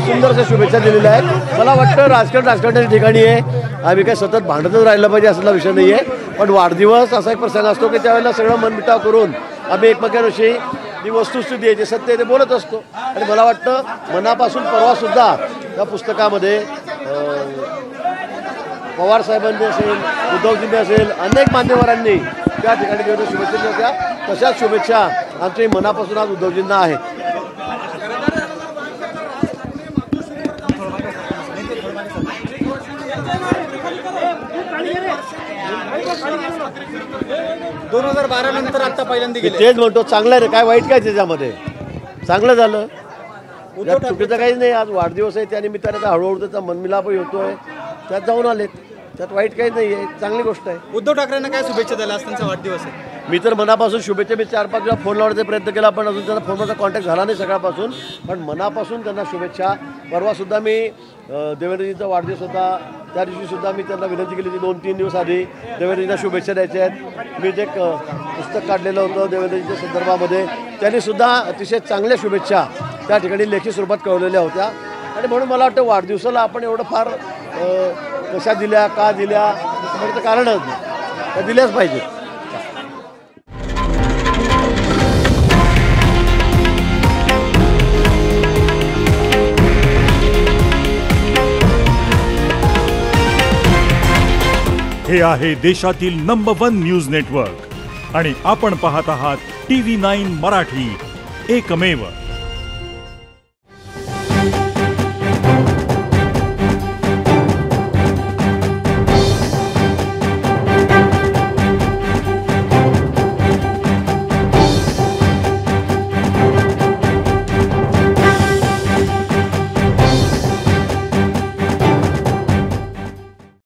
सुंदर अशा शुभेच्छा दिलेल्या आहेत. मला वाटतं राजकारणाच्या ठिकाणी आहे, आम्ही काही सतत भांडतच राहिलं पाहिजे असला विषय नाही आहे. पण वाढदिवस असा एक प्रसंग असतो की त्यावेळेला सगळं मनमिटाव करून आम्ही एकमेकांविषयी जी वस्तुस्थिती आहे जे सत्य आहे ते बोलत असतो. आणि मला वाटतं मनापासून परवासुद्धा त्या पुस्तकामध्ये पवार साहेबांनी असेल, उद्धवजींनी असेल, अनेक मान्यवरांनी त्या ठिकाणी देवेंद्र शुभेच्छा दिल्या होत्या. तशाच शुभेच्छा आमच्या मनापासून आज उद्धवजींना आहेत. दोन 2012 नंतर आता पहिल्यांदा गेले. तेच म्हणतो चांगलं आहे रे, काय वाईट काय त्याच्यामध्ये, चांगलं झालं. चुकीचं काहीच नाही. आज वाढदिवस आहे त्यानिमित्ताने आता हळूहळू त्याचा मनमिलापही होतोय, त्यात जाऊन आलेत, त्यात वाईट काहीच नाही आहे, चांगली गोष्ट आहे. उद्धव ठाकरेंना काय शुभेच्छा द्यायला आज त्यांचा वाढदिवस आहे? मी तर मनापासून शुभेच्छा, मी 4-5 वेळा फोन लावण्याचा प्रयत्न केला पण अजून त्यांचा फोनवरचा कॉन्टॅक्ट झाला नाही सकाळपासून. पण मनापासून त्यांना शुभेच्छा. परवासुद्धा मी देवेंद्रजींचा वाढदिवस होता त्या दिवशीसुद्धा मी त्यांना विनंती केली होती 2-3 दिवस आधी देवेंद्रजींना शुभेच्छा द्यायच्या आहेत. मी जे पुस्तक काढलेलं होतं देवेंद्रजींच्या संदर्भामध्ये, त्यांनीसुद्धा अतिशय चांगल्या शुभेच्छा त्या ठिकाणी लेखी स्वरूपात कळवलेल्या होत्या. आणि म्हणून मला वाटतं वाढदिवसाला आपण एवढं फार कशा दिल्या, का दिल्या म्हणजे कारणच नाही, त्या दिल्याच पाहिजे. हे आहे देशातील नंबर 1 न्यूज नेटवर्क आणि आपण पाहत आहात TV9 मराठी, एकमेव.